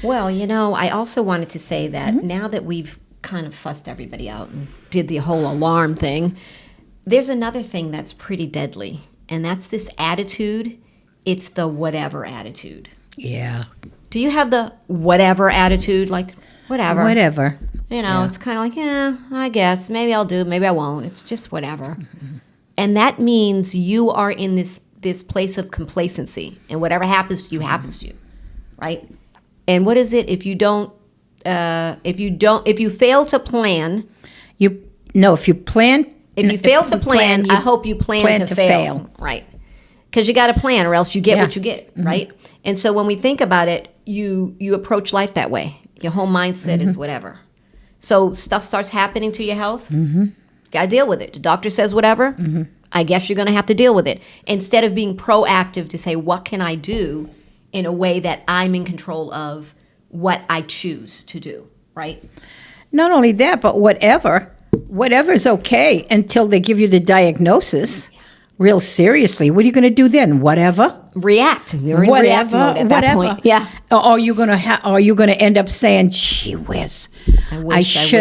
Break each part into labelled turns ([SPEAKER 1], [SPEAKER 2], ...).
[SPEAKER 1] Well, I also wanted to say that now that we've kind of fussed everybody out and did the whole alarm thing, there's another thing that's pretty deadly, and that's this attitude. It's the whatever attitude.
[SPEAKER 2] Yeah.
[SPEAKER 1] Do you have the whatever attitude? Like, whatever.
[SPEAKER 2] Whatever.
[SPEAKER 1] It's kind of like, I guess. Maybe I'll do, maybe I won't. It's just whatever. Mm-hmm. And that means you are in this place of complacency, and whatever happens to you, happens to you, right? And what is it if you don't, if you fail to plan? If you fail to plan, I hope you plan to fail. Right. Because you got to plan or else you get what you get, right? And so when we think about it, you approach life that way. Your whole mindset is whatever. So stuff starts happening to your health. Got to deal with it. The doctor says whatever. I guess you're going to have to deal with it. Instead of being proactive to say, what can I do in a way that I'm in control of what I choose to do, right?
[SPEAKER 2] Not only that, but whatever's okay until they give you the diagnosis. Real seriously, what are you going to do then? Whatever.
[SPEAKER 1] React. You're in react mode at that point. Yeah.
[SPEAKER 2] Or are you going to end up saying, "Gee whiz, I wish.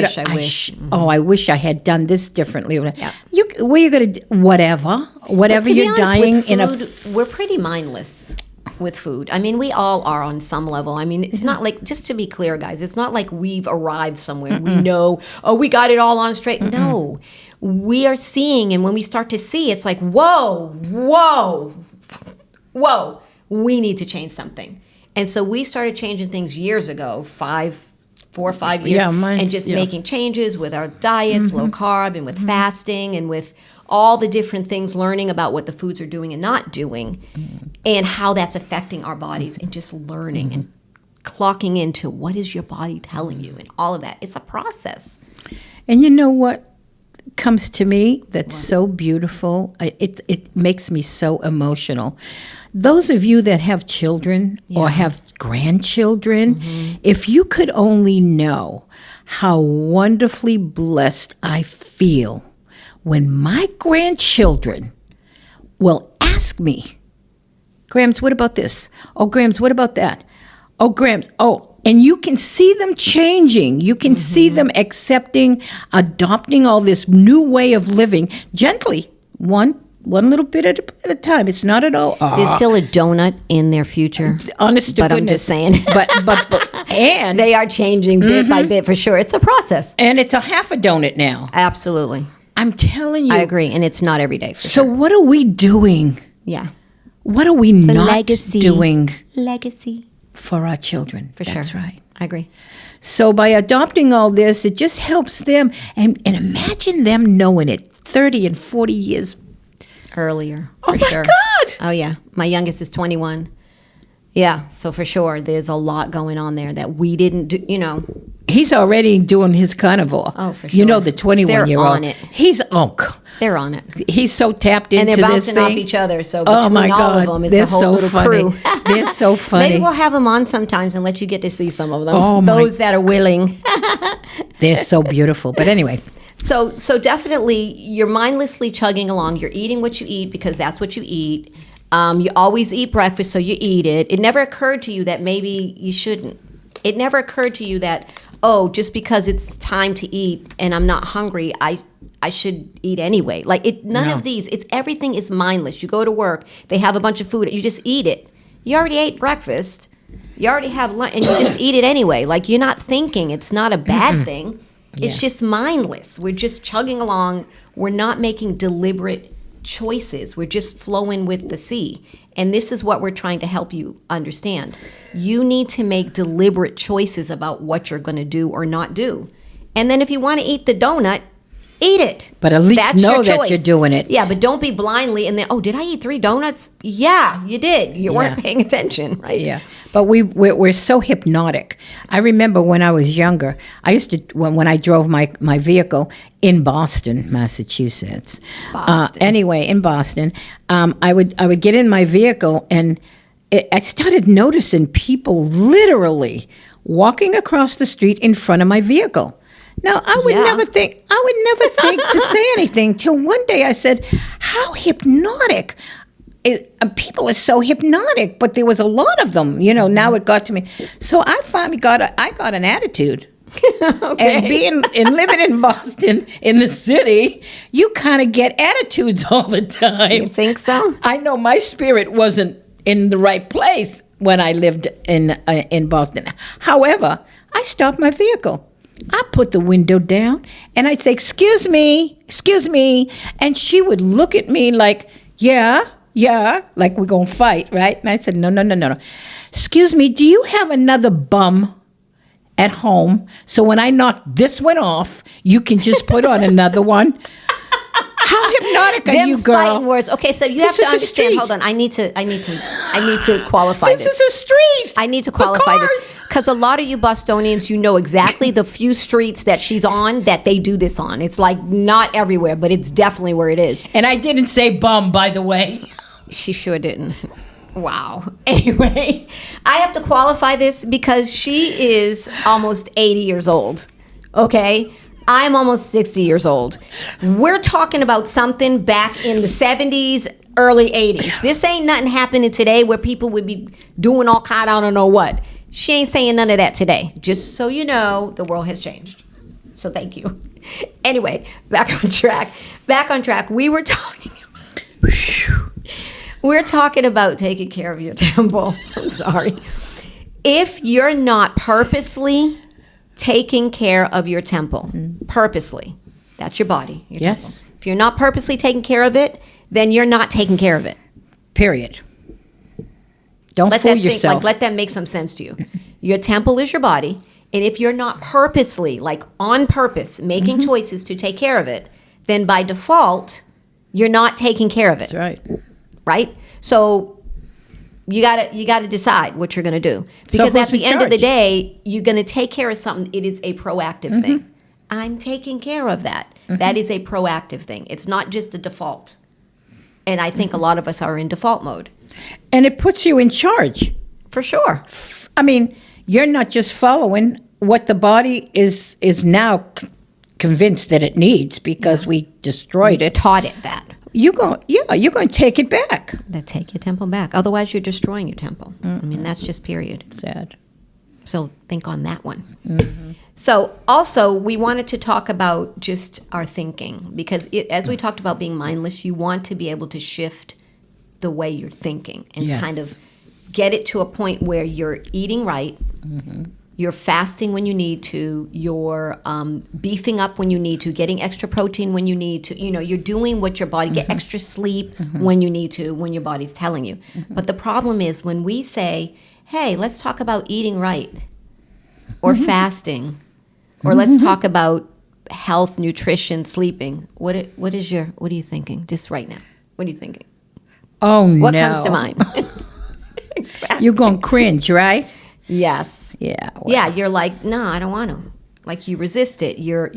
[SPEAKER 2] I wish I had done this differently." Yeah. What are you going to do? Whatever you're dying in
[SPEAKER 1] we're pretty mindless with food. I mean, we all are on some level. I mean, it's not like, just to be clear, guys, it's not like we've arrived somewhere. We know, we got it all on straight. No. We are seeing, and when we start to see, it's like, whoa, we need to change something. And so we started changing things years ago, 4 or 5 years, and just making changes with our diets, low carb, and with fasting, and with all the different things, learning about what the foods are doing and not doing, and how that's affecting our bodies, and just learning and clocking into what is your body telling you, and all of that. It's a process.
[SPEAKER 2] And you know what comes to me that's so beautiful? It makes me so emotional. Those of you that have children or have grandchildren, if you could only know how wonderfully blessed I feel when my grandchildren will ask me, "Grams, what about this? Oh, Grams, what about that? Oh, Grams, and you can see them changing. You can see them accepting, adopting all this new way of living gently, one little bit at a time. It's not at all.
[SPEAKER 1] There's still a donut in their future.
[SPEAKER 2] Honest to
[SPEAKER 1] goodness. I'm just saying.
[SPEAKER 2] And
[SPEAKER 1] they are changing bit by bit for sure. It's a process.
[SPEAKER 2] And it's a half a donut now.
[SPEAKER 1] Absolutely.
[SPEAKER 2] I'm telling you.
[SPEAKER 1] I agree. And it's not every day.
[SPEAKER 2] So what are we doing?
[SPEAKER 1] Yeah.
[SPEAKER 2] What are we not doing?
[SPEAKER 1] Legacy.
[SPEAKER 2] For our children. That's right.
[SPEAKER 1] I agree.
[SPEAKER 2] So by adopting all this, it just helps them. And imagine them knowing it 30 and 40 years
[SPEAKER 1] earlier.
[SPEAKER 2] Oh, my God.
[SPEAKER 1] Oh, yeah. My youngest is 21. Yeah. So for sure, there's a lot going on there that we didn't do,
[SPEAKER 2] He's already doing his carnivore.
[SPEAKER 1] Oh, for sure.
[SPEAKER 2] The 21-year-old.
[SPEAKER 1] They're on it.
[SPEAKER 2] They're
[SPEAKER 1] on it.
[SPEAKER 2] He's so tapped into this thing.
[SPEAKER 1] And they're bouncing off each other. So between all of them, it's a whole little crew.
[SPEAKER 2] They're so funny.
[SPEAKER 1] Maybe we'll have them on sometimes and let you get to see some of them. Those that are willing.
[SPEAKER 2] They're so beautiful. But anyway.
[SPEAKER 1] So definitely, you're mindlessly chugging along. You're eating what you eat because that's what you eat. You always eat breakfast, so you eat it. It never occurred to you that maybe you shouldn't. It never occurred to you that, just because it's time to eat and I'm not hungry, I should eat anyway. None of these. Everything is mindless. You go to work, they have a bunch of food, you just eat it. You already ate breakfast. You already have lunch, and you just eat it anyway. You're not thinking. It's not a bad thing. It's just mindless. We're just chugging along. We're not making deliberate choices. We're just flowing with the sea. And this is what we're trying to help you understand. You need to make deliberate choices about what you're going to do or not do. And then if you want to eat the donut, eat it.
[SPEAKER 2] But at least know that you're doing it.
[SPEAKER 1] Yeah, but don't be blindly and then, did I eat 3 donuts? Yeah, you did. You weren't paying attention, right?
[SPEAKER 2] Yeah. But we're so hypnotic. I remember when I was younger, I used to, when I drove my vehicle in Boston, Massachusetts. In Boston, I would get in my vehicle and I started noticing people literally walking across the street in front of my vehicle. Now, I would never think to say anything till one day I said, how hypnotic. people are so hypnotic, but there was a lot of them. Now it got to me. So I finally got an attitude.
[SPEAKER 1] Okay.
[SPEAKER 2] And living in Boston, in the city, you kind of get attitudes all the time.
[SPEAKER 1] You think so?
[SPEAKER 2] I know my spirit wasn't in the right place when I lived in Boston. However, I stopped my vehicle. I put the window down, and I'd say, excuse me, and she would look at me like, yeah, like we're going to fight, right? And I said, no. Excuse me, do you have another bum at home, so when I knock this one off, you can just put on another one? How hypnotic are you, girl?
[SPEAKER 1] Fighting words. Okay, so you have to understand. Hold on, I need to qualify this.
[SPEAKER 2] This is a street.
[SPEAKER 1] I need to qualify this because a lot of you Bostonians, exactly the few streets that she's on that they do this on. It's like not everywhere, but it's definitely where it is.
[SPEAKER 2] And I didn't say bum, by the way.
[SPEAKER 1] She sure didn't. Wow. Anyway, I have to qualify this because she is almost 80 years old. Okay? I'm almost 60 years old. We're talking about something back in the 70s, early 80s. This ain't nothing happening today where people would be doing all kind of I don't know what. She ain't saying none of that today. Just so you know, the world has changed. So thank you. Anyway, back on track. We were talking We're talking about taking care of your temple. I'm sorry. If you're not purposely taking care of your temple, purposely, that's your body, your
[SPEAKER 2] Yes.
[SPEAKER 1] temple. If you're not purposely taking care of it, then you're not taking care of it.
[SPEAKER 2] Period. Don't fool yourself.
[SPEAKER 1] Let that make some sense to you. Your temple is your body, and if you're not purposely, like on purpose, making choices to take care of it, then by default, you're not taking care of it.
[SPEAKER 2] That's right.
[SPEAKER 1] Right? So you gotta decide what you're gonna do. Because
[SPEAKER 2] who's
[SPEAKER 1] at the
[SPEAKER 2] in
[SPEAKER 1] end of the
[SPEAKER 2] charge?
[SPEAKER 1] day, you're gonna take care of something. It is a proactive thing. I'm taking care of that. That is a proactive thing. It's not just a default. And I think a lot of us are in default mode.
[SPEAKER 2] And it puts you in charge.
[SPEAKER 1] For sure.
[SPEAKER 2] I mean, you're not just following what the body is now convinced that it needs because we destroyed it.
[SPEAKER 1] Taught it that.
[SPEAKER 2] You're going to take it back.
[SPEAKER 1] That take your temple back. Otherwise, you're destroying your temple. I mean, that's just period.
[SPEAKER 2] Sad.
[SPEAKER 1] So think on that one. So also, we wanted to talk about just our thinking because as we talked about being mindless, you want to be able to shift the way you're thinking and
[SPEAKER 2] Yes.
[SPEAKER 1] kind of get it to a point where you're eating right, you're fasting when you need to, you're beefing up when you need to, getting extra protein when you need to, you're doing what your body, get extra sleep when you need to, when your body's telling you. But the problem is when we say, hey, let's talk about eating right or fasting, or let's talk about health, nutrition, sleeping. What are you thinking just right now? What are you thinking?
[SPEAKER 2] Oh, no.
[SPEAKER 1] What comes to mind? Exactly.
[SPEAKER 2] You're going to cringe, right?
[SPEAKER 1] Yes.
[SPEAKER 2] Yeah. Well.
[SPEAKER 1] Yeah, you're like, no, I don't want to. Like you resist it. You're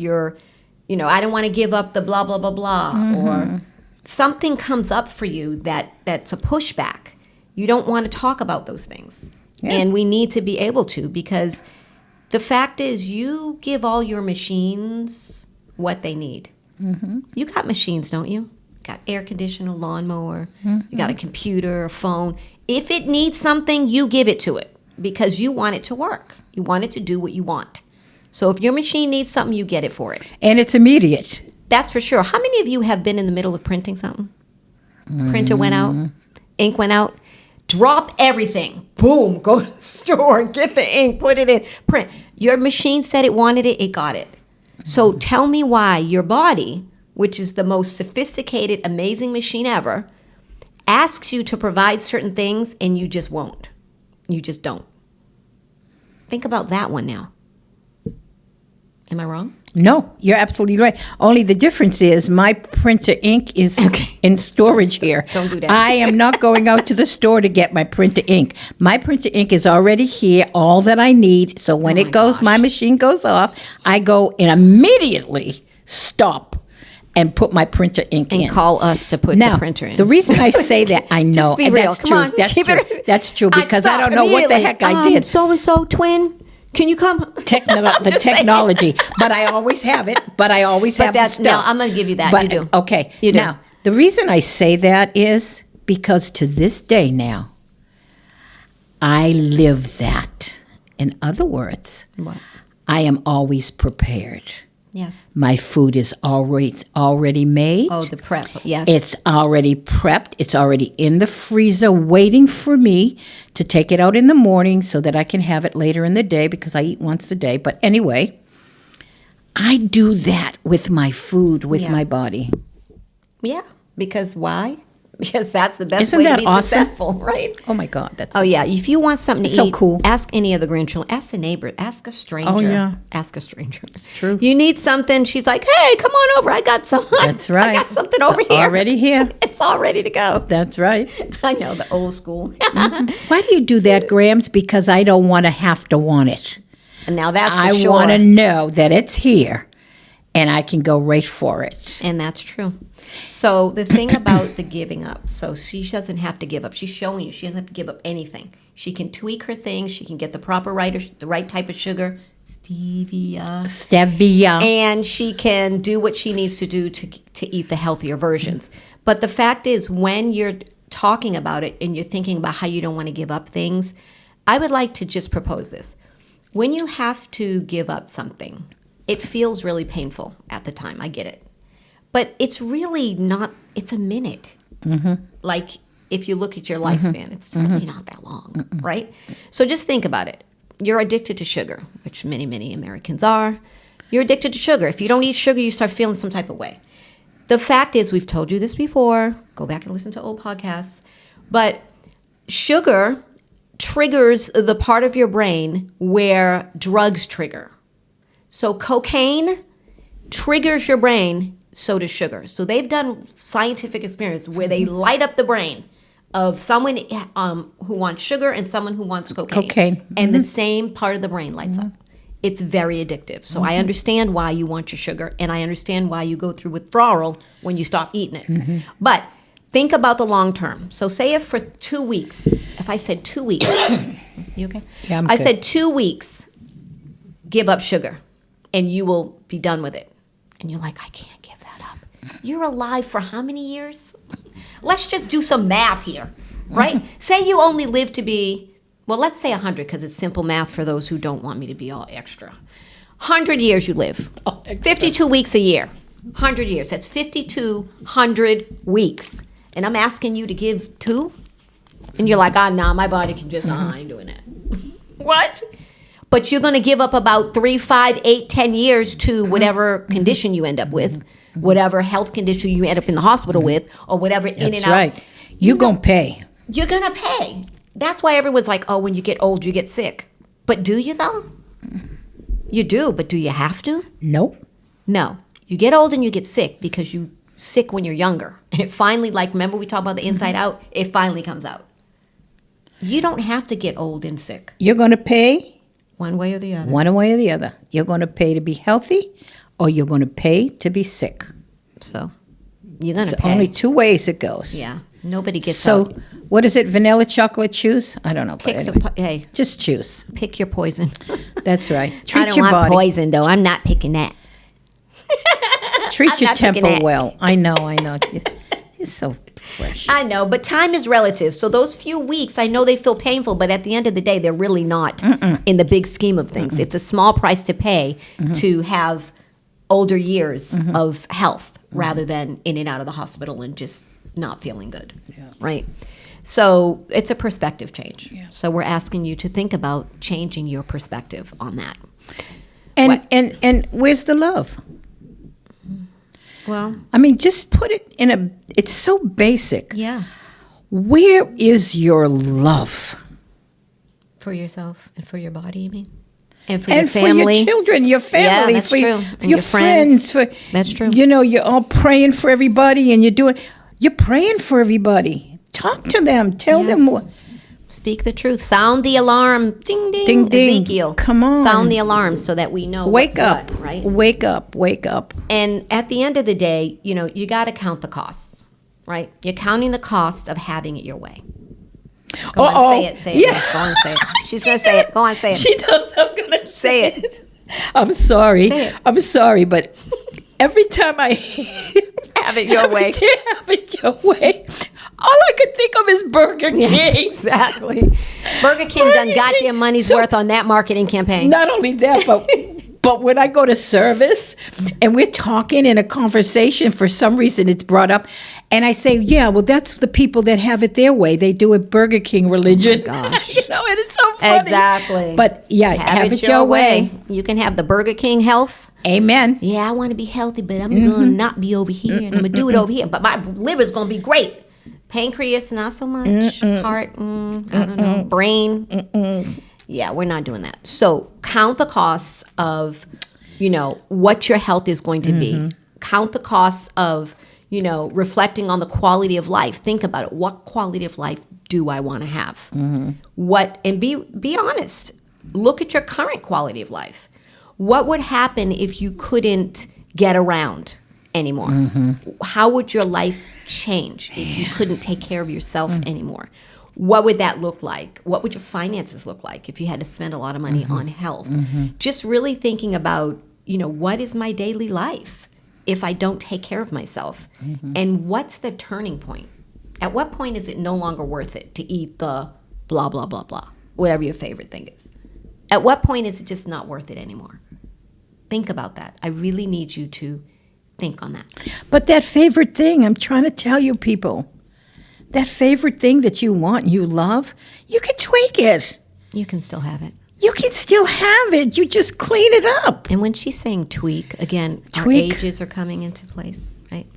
[SPEAKER 1] I don't want to give up the blah, blah, blah, blah. Or something comes up for you that's a pushback. You don't want to talk about those things. Yeah. And we need to be able to because the fact is you give all your machines what they need. You got machines, don't you? Got air conditioner, lawnmower. You got a computer, a phone. If it needs something, you give it to it because you want it to work. You want it to do what you want. So if your machine needs something, you get it for it.
[SPEAKER 2] And it's immediate.
[SPEAKER 1] That's for sure. How many of you have been in the middle of printing something? Printer went out, ink went out. Drop everything. Boom. Go to the store, get the ink, put it in, print. Your machine said it wanted it, it got it. So tell me why your body, which is the most sophisticated, amazing machine ever, asks you to provide certain things and you just won't. You just don't. Think about that one now. Am I wrong?
[SPEAKER 2] No, you're absolutely right. Only the difference is my printer ink is in storage here.
[SPEAKER 1] Don't do that.
[SPEAKER 2] I am not going out to the store to get my printer ink. My printer ink is already here, all that I need. So when it goes, my machine goes off, I go and immediately stop and put my printer ink in.
[SPEAKER 1] And call us to put the printer in.
[SPEAKER 2] The reason I say that, I know.
[SPEAKER 1] Just be real.
[SPEAKER 2] That's
[SPEAKER 1] Come
[SPEAKER 2] true.
[SPEAKER 1] on.
[SPEAKER 2] That's
[SPEAKER 1] Keep
[SPEAKER 2] true.
[SPEAKER 1] it.
[SPEAKER 2] That's true because I don't know what the heck I did.
[SPEAKER 1] So-and-so twin, can you come?
[SPEAKER 2] The technology. But I always have it. But the stuff.
[SPEAKER 1] Now, I'm going to give you that.
[SPEAKER 2] But,
[SPEAKER 1] you do.
[SPEAKER 2] Okay.
[SPEAKER 1] You do.
[SPEAKER 2] Now, the reason I say that is because to this day now, I live that. In other words,
[SPEAKER 1] What?
[SPEAKER 2] I am always prepared.
[SPEAKER 1] Yes.
[SPEAKER 2] My food is already made.
[SPEAKER 1] Oh, the prep. Yes.
[SPEAKER 2] It's already prepped. It's already in the freezer waiting for me to take it out in the morning so that I can have it later in the day because I eat once a day. But anyway, I do that with my food, with
[SPEAKER 1] Yeah.
[SPEAKER 2] my body.
[SPEAKER 1] Yeah. Because why? Because that's the best
[SPEAKER 2] Isn't
[SPEAKER 1] way
[SPEAKER 2] that
[SPEAKER 1] to be
[SPEAKER 2] awesome?
[SPEAKER 1] successful, right?
[SPEAKER 2] Oh my God, that's
[SPEAKER 1] Oh yeah, if you want something to
[SPEAKER 2] So
[SPEAKER 1] eat,
[SPEAKER 2] cool.
[SPEAKER 1] ask any of the grandchildren. Ask the neighbor. Ask a stranger.
[SPEAKER 2] Oh, yeah.
[SPEAKER 1] Ask a stranger. It's
[SPEAKER 2] true.
[SPEAKER 1] You need something. She's like, hey, come on over. I got some.
[SPEAKER 2] That's right.
[SPEAKER 1] I got something over
[SPEAKER 2] It's
[SPEAKER 1] here.
[SPEAKER 2] already here.
[SPEAKER 1] It's all ready to go.
[SPEAKER 2] That's right.
[SPEAKER 1] I know the old school.
[SPEAKER 2] Why do you do that, Grams? Because I don't want to have to want it.
[SPEAKER 1] And now that's for
[SPEAKER 2] I
[SPEAKER 1] sure.
[SPEAKER 2] want to know that it's here and I can go right for it.
[SPEAKER 1] And that's true. So the thing about the giving up, so she doesn't have to give up. She's showing you she doesn't have to give up anything. She can tweak her things. She can get the the right type of sugar,
[SPEAKER 2] Stevia.
[SPEAKER 1] and she can do what she needs to do to eat the healthier versions. But the fact is, when you're talking about it and you're thinking about how you don't want to give up things, I would like to just propose this. When you have to give up something, it feels really painful at the time. I get it. But it's really not, it's a minute. Like if you look at your lifespan, it's really not that long, right? So just think about it. You're addicted to sugar, which many, many Americans are. You're addicted to sugar. If you don't eat sugar, you start feeling some type of way. The fact is, we've told you this before. Go back and listen to old podcasts. But sugar triggers the part of your brain where drugs trigger. So cocaine triggers your brain, so does sugar. So they've done scientific experiments where they light up the brain of someone who wants sugar and someone who wants cocaine. And the same part of the brain lights up. It's very addictive. So I understand why you want your sugar, and I understand why you go through withdrawal when you stop eating it. But think about the long term. So say if for 2 weeks, if I said 2 weeks, you okay?
[SPEAKER 2] Yeah, I'm
[SPEAKER 1] I
[SPEAKER 2] good.
[SPEAKER 1] said 2 weeks, give up sugar, and you will be done with it. And you're like, I can't give that up. You're alive for how many years? Let's just do some math here, right? Say you only live to be, well, let's say 100 because it's simple math for those who don't want me to be all extra. 100 years you live. 52 weeks a year. 100 years. That's 5,200 weeks. And I'm asking you to give 2? And you're like, nah, my body can just, I ain't doing that. What? But you're going to give up about 3, 5, 8, 10 years to whatever condition you end up with, whatever health condition you end up in the hospital with, or whatever in and
[SPEAKER 2] That's
[SPEAKER 1] out.
[SPEAKER 2] right. You're going to pay.
[SPEAKER 1] You're going to pay. That's why everyone's like, oh, when you get old, you get sick. But do you, though? You do, but do you have to?
[SPEAKER 2] Nope.
[SPEAKER 1] No. You get old and you get sick because you sick when you're younger. And it finally, like, remember we talked about the inside out? It finally comes out. You don't have to get old and sick.
[SPEAKER 2] You're going to pay
[SPEAKER 1] One way or the other.
[SPEAKER 2] one way or the other. You're going to pay to be healthy or you're going to pay to be sick.
[SPEAKER 1] So you're going to
[SPEAKER 2] It's
[SPEAKER 1] pay.
[SPEAKER 2] only 2 ways it goes.
[SPEAKER 1] Yeah. Nobody gets
[SPEAKER 2] So,
[SPEAKER 1] out.
[SPEAKER 2] what is it? Vanilla, chocolate, choose? I don't know. But
[SPEAKER 1] Pick
[SPEAKER 2] anyway,
[SPEAKER 1] hey,
[SPEAKER 2] just choose.
[SPEAKER 1] pick your poison.
[SPEAKER 2] That's right.
[SPEAKER 1] I
[SPEAKER 2] Treat
[SPEAKER 1] don't
[SPEAKER 2] your
[SPEAKER 1] want
[SPEAKER 2] body.
[SPEAKER 1] poison, though. I'm not picking that.
[SPEAKER 2] Treat
[SPEAKER 1] I'm
[SPEAKER 2] your
[SPEAKER 1] not picking
[SPEAKER 2] temple
[SPEAKER 1] that.
[SPEAKER 2] well. I know. It's so fresh.
[SPEAKER 1] I know, but time is relative. So those few weeks, I know they feel painful, but at the end of the day, they're really not in the big scheme of things. It's a small price to pay to have older years of health rather than in and out of the hospital and just not feeling good. Right? So it's a perspective change. So we're asking you to think about changing your perspective on that.
[SPEAKER 2] And where's the love?
[SPEAKER 1] Well,
[SPEAKER 2] I mean, just put it in it's so basic.
[SPEAKER 1] yeah.
[SPEAKER 2] Where is your love?
[SPEAKER 1] For yourself and for your body, you mean? And for
[SPEAKER 2] And
[SPEAKER 1] your family.
[SPEAKER 2] for your children, your family,
[SPEAKER 1] that's
[SPEAKER 2] for
[SPEAKER 1] true. And
[SPEAKER 2] your
[SPEAKER 1] your
[SPEAKER 2] friends.
[SPEAKER 1] friends.
[SPEAKER 2] For,
[SPEAKER 1] That's true.
[SPEAKER 2] You know, you're all praying for everybody and you're praying for everybody. Talk to them. Tell them
[SPEAKER 1] Yes.
[SPEAKER 2] what.
[SPEAKER 1] Speak the truth. Sound the alarm. Ding, ding.
[SPEAKER 2] Ding, ding.
[SPEAKER 1] Ezekiel.
[SPEAKER 2] Come on.
[SPEAKER 1] Sound the alarm so that we know
[SPEAKER 2] Wake
[SPEAKER 1] what's
[SPEAKER 2] up.
[SPEAKER 1] what, right?
[SPEAKER 2] Wake up. Wake up.
[SPEAKER 1] And at the end of the day, you got to count the costs, right? You're counting the cost of having it your way. Go on, say it. Say it.
[SPEAKER 2] Yeah.
[SPEAKER 1] Go on, say it. She's going to say it. Go on, say it.
[SPEAKER 2] She knows I'm going to
[SPEAKER 1] Say it.
[SPEAKER 2] I'm sorry.
[SPEAKER 1] Say it.
[SPEAKER 2] I'm sorry, but every time I
[SPEAKER 1] Have it your way.
[SPEAKER 2] Have it your way. all I could think of is Burger King.
[SPEAKER 1] Yes, exactly. Burger King done got their money's worth on that marketing campaign.
[SPEAKER 2] Not only that, but when I go to service and we're talking in a conversation, for some reason it's brought up, and I say, yeah, well, that's the people that have it their way. They do it Burger King religion.
[SPEAKER 1] Oh my gosh.
[SPEAKER 2] And it's so funny.
[SPEAKER 1] Exactly.
[SPEAKER 2] But yeah, have it your way.
[SPEAKER 1] You can have the Burger King health.
[SPEAKER 2] Amen.
[SPEAKER 1] Yeah, I want to be healthy, but I'm going to not be over here. And I'm going to do it over here. But my liver's going to be great. Pancreas, not so much. Heart, I don't know. Brain. Yeah, we're not doing that. So count the costs of, what your health is going to be. Count the costs of, reflecting on the quality of life. Think about it. What quality of life do I want to have? And be honest. Look at your current quality of life. What would happen if you couldn't get around anymore? How would your life change if you couldn't take care of yourself anymore? What would that look like? What would your finances look like if you had to spend a lot of money on health? Just really thinking about, what is my daily life if I don't take care of myself? And what's the turning point? At what point is it no longer worth it to eat the blah, blah, blah, blah, whatever your favorite thing is? At what point is it just not worth it anymore? Think about that. I really need you to think on that.
[SPEAKER 2] But that favorite thing, I'm trying to tell you people, that favorite thing that you want and you love, you can tweak it.
[SPEAKER 1] You can still have it.
[SPEAKER 2] You can still have it. You just clean it up.
[SPEAKER 1] And when she's saying tweak, again, our
[SPEAKER 2] Tweak.
[SPEAKER 1] ages are coming into place, right?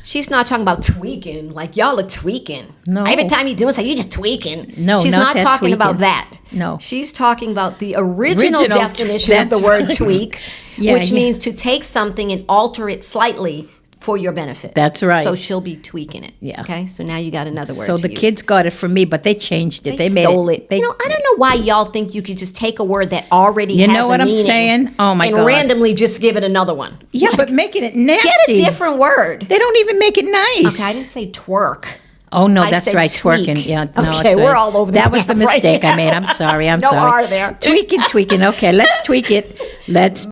[SPEAKER 1] She's not talking about tweaking, like y'all are tweaking.
[SPEAKER 2] No.
[SPEAKER 1] Every time you do something, you're just tweaking.
[SPEAKER 2] No,
[SPEAKER 1] she's
[SPEAKER 2] not
[SPEAKER 1] not
[SPEAKER 2] that
[SPEAKER 1] talking about
[SPEAKER 2] tweaking.
[SPEAKER 1] that.
[SPEAKER 2] No.
[SPEAKER 1] She's talking about the original
[SPEAKER 2] Original,
[SPEAKER 1] definition of the
[SPEAKER 2] that's
[SPEAKER 1] word
[SPEAKER 2] right.
[SPEAKER 1] tweak,
[SPEAKER 2] Yeah,
[SPEAKER 1] which
[SPEAKER 2] yeah.
[SPEAKER 1] means to take something and alter it slightly for your benefit.
[SPEAKER 2] That's right.
[SPEAKER 1] So she'll be tweaking it.
[SPEAKER 2] Yeah.
[SPEAKER 1] Okay. So now you got another word.
[SPEAKER 2] So
[SPEAKER 1] to
[SPEAKER 2] the
[SPEAKER 1] use.
[SPEAKER 2] kids got it from me, but they changed it.
[SPEAKER 1] They
[SPEAKER 2] made
[SPEAKER 1] stole it.
[SPEAKER 2] They,
[SPEAKER 1] I don't know why y'all think you could just take a word that already
[SPEAKER 2] You
[SPEAKER 1] has
[SPEAKER 2] know what
[SPEAKER 1] a
[SPEAKER 2] I'm
[SPEAKER 1] meaning
[SPEAKER 2] saying? Oh, my
[SPEAKER 1] and
[SPEAKER 2] God.
[SPEAKER 1] randomly just give it another one.
[SPEAKER 2] yeah, but making it nasty.
[SPEAKER 1] Get a different word.
[SPEAKER 2] They don't even make it nice.
[SPEAKER 1] Okay, I didn't say twerk.
[SPEAKER 2] Oh, no,
[SPEAKER 1] I
[SPEAKER 2] that's
[SPEAKER 1] said
[SPEAKER 2] right,
[SPEAKER 1] tweak.
[SPEAKER 2] twerking. Yeah, no,
[SPEAKER 1] Okay,
[SPEAKER 2] it's
[SPEAKER 1] we're
[SPEAKER 2] right.
[SPEAKER 1] all over the
[SPEAKER 2] That was the
[SPEAKER 1] map right
[SPEAKER 2] mistake I
[SPEAKER 1] now.
[SPEAKER 2] made. I'm sorry. I'm
[SPEAKER 1] No
[SPEAKER 2] sorry.
[SPEAKER 1] R there.
[SPEAKER 2] Tweaking. Okay, let's tweak it. Let's